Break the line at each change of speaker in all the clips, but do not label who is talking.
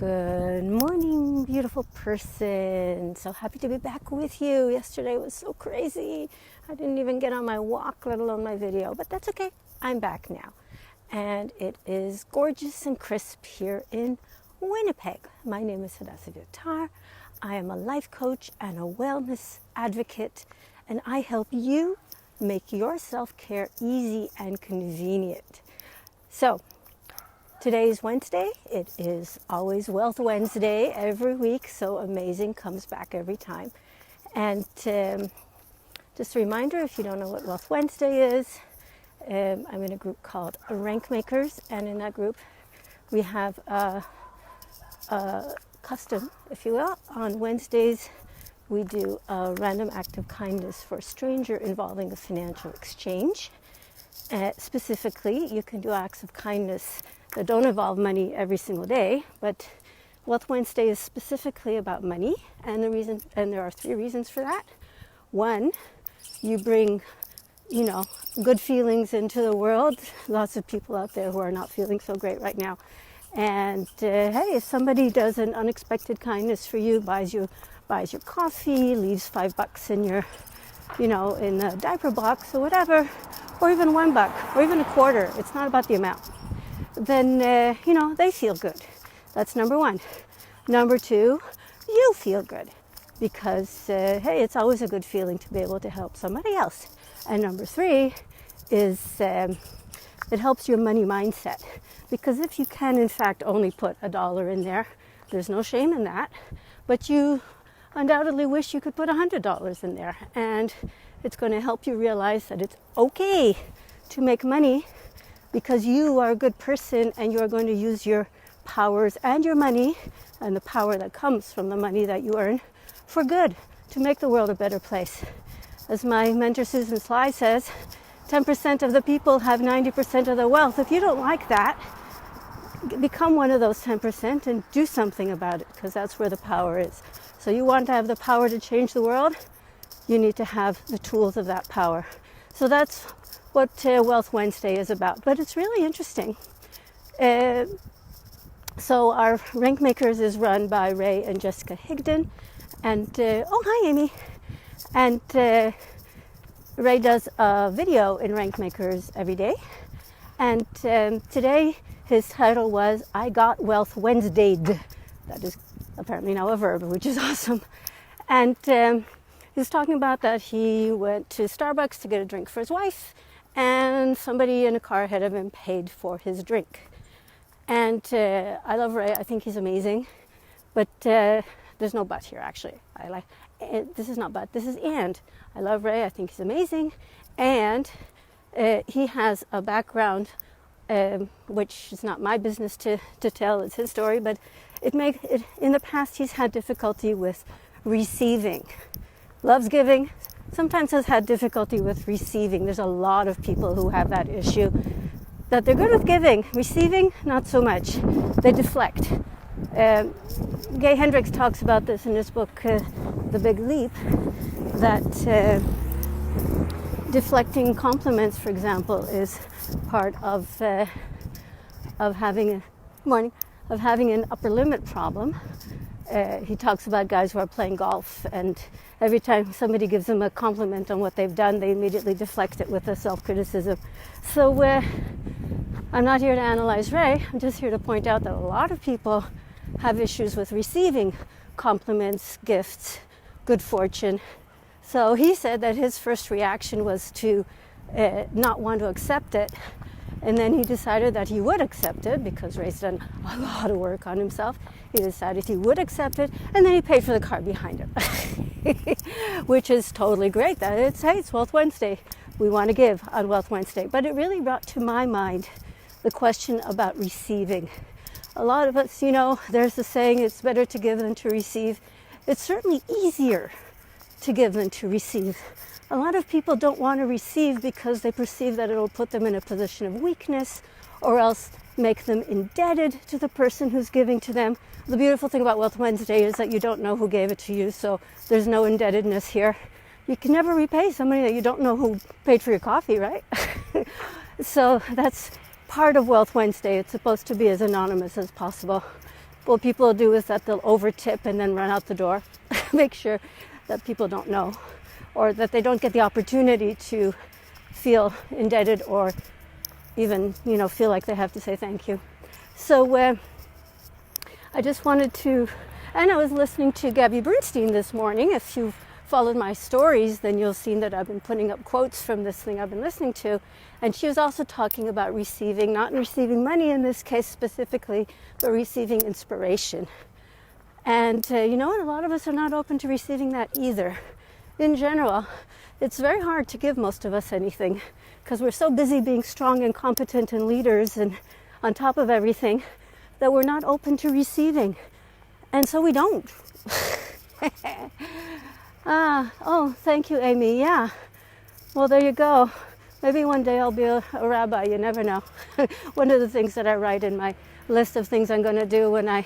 Good morning, beautiful person. So happy to be back with you. Yesterday was so crazy. I didn't even get on my walk, let alone my video, but that's okay. I'm back now. And it is gorgeous and crisp here in Winnipeg. My name is Hadassah Viotar. I am a life coach and a wellness advocate, and I help you make your self-care easy and convenient. So, today's Wednesday. It is always Wealth Wednesday every week, so amazing, comes back every time. And just a reminder, if you don't know what Wealth Wednesday is, I'm in a group called Rank Makers, and in that group we have a custom, if you will. On Wednesdays we do a random act of kindness for a stranger involving a financial exchange. Specifically, you can do acts of kindness that don't involve money every single day, but Wealth Wednesday is specifically about money, and there are 3 reasons for that. 1, you bring, good feelings into the world. Lots of people out there who are not feeling so great right now. And hey, if somebody does an unexpected kindness for you, buys your coffee, leaves $5 in your, in the diaper box or whatever, or even $1 or even a quarter, it's not about the amount, then, they feel good. That's number 1. Number 2, you feel good because, hey, it's always a good feeling to be able to help somebody else. And number 3 is it helps your money mindset, because if you can, in fact, only put $1 in there, there's no shame in that, but you undoubtedly wish you could put $100 in there, and it's going to help you realize that it's okay to make money, because you are a good person and you are going to use your powers and your money and the power that comes from the money that you earn for good, to make the world a better place. As my mentor Susan Sly says, 10% of the people have 90% of the wealth. If you don't like that, become one of those 10% and do something about it, because that's where the power is. So you want to have the power to change the world, you need to have the tools of that power. So that's what Wealth Wednesday is about. But it's really interesting. So our Rank Makers is run by Ray and Jessica Higdon. And, oh, hi, Amy. And Ray does a video in Rank Makers every day. And today his title was, I Got Wealth Wednesdayed. That is apparently now a verb, which is awesome. And he was talking about that he went to Starbucks to get a drink for his wife, and somebody in a car ahead of him paid for his drink. And I love Ray. I think he's amazing. But there's no but here, actually. This is not but, this is and. I love Ray. I think he's amazing. And he has a background, which is not my business to tell. It's his story. But in the past, he's had difficulty with receiving. Loves giving, sometimes has had difficulty with receiving. There's a lot of people who have that issue, that they're good with giving, receiving, not so much. They deflect. Gay Hendricks talks about this in his book, The Big Leap, that deflecting compliments, for example, is part of having an upper limit problem. He talks about guys who are playing golf, and every time somebody gives them a compliment on what they've done, they immediately deflect it with a self-criticism. So I'm not here to analyze Ray. I'm just here to point out that a lot of people have issues with receiving compliments, gifts, good fortune. So he said that his first reaction was to not want to accept it. And then he decided that he would accept it, because Ray's done a lot of work on himself. He decided he would accept it, and then he paid for the car behind it, which is totally great. It's Wealth Wednesday. We want to give on Wealth Wednesday. But it really brought to my mind the question about receiving. A lot of us, there's the saying, it's better to give than to receive. It's certainly easier to give than to receive. A lot of people don't want to receive because they perceive that it'll put them in a position of weakness, or else make them indebted to the person who's giving to them. The beautiful thing about Wealth Wednesday is that you don't know who gave it to you, so there's no indebtedness here. You can never repay somebody that you don't know who paid for your coffee, right? So that's part of Wealth Wednesday. It's supposed to be as anonymous as possible. what people do is that they'll over tip and then run out the door. Make sure that people don't know, or that they don't get the opportunity to feel indebted or even, feel like they have to say thank you. So I just wanted to, and I was listening to Gabby Bernstein this morning. If you've followed my stories, then you'll see that I've been putting up quotes from this thing I've been listening to. And she was also talking about receiving, not receiving money in this case specifically, but receiving inspiration. And you know what? A lot of us are not open to receiving that either. In general, it's very hard to give most of us anything because we're so busy being strong and competent and leaders and on top of everything that we're not open to receiving. And so we don't. Oh, thank you, Amy. Yeah. Well, there you go. Maybe one day I'll be a rabbi. You never know. One of the things that I write in my list of things I'm going to do when I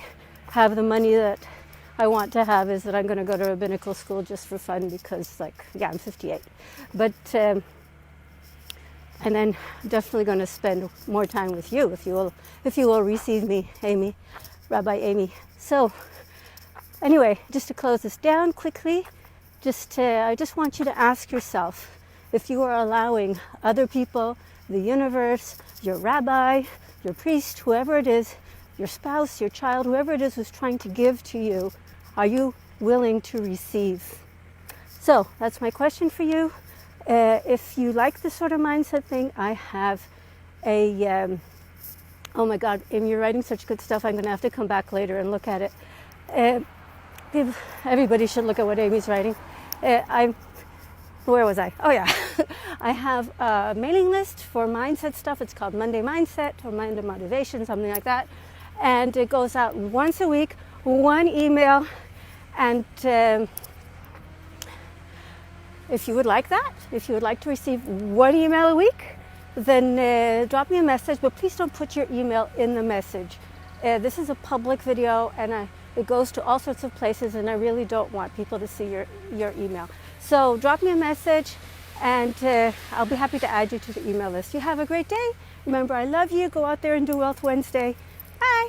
have the money that I want to have is that I'm going to go to rabbinical school just for fun because, I'm 58. But, and then definitely going to spend more time with you if you will receive me, Amy, Rabbi Amy. So, anyway, just to close this down quickly, I just want you to ask yourself if you are allowing other people, the universe, your rabbi, your priest, whoever it is, your spouse, your child, whoever it is who's trying to give to you, are you willing to receive? So that's my question for you. If you like this sort of mindset thing, I have a, oh my God, Amy, you're writing such good stuff. I'm going to have to come back later and look at it. Everybody should look at what Amy's writing. Where was I? Oh yeah. I have a mailing list for mindset stuff. It's called Monday Mindset or Monday Motivation, something like that. And it goes out once a week, one email. And if you would like that, if you would like to receive one email a week, then drop me a message, but please don't put your email in the message. This is a public video and it goes to all sorts of places and I really don't want people to see your email. So drop me a message and I'll be happy to add you to the email list. You have a great day. Remember, I love you. Go out there and do Wealth Wednesday. Bye.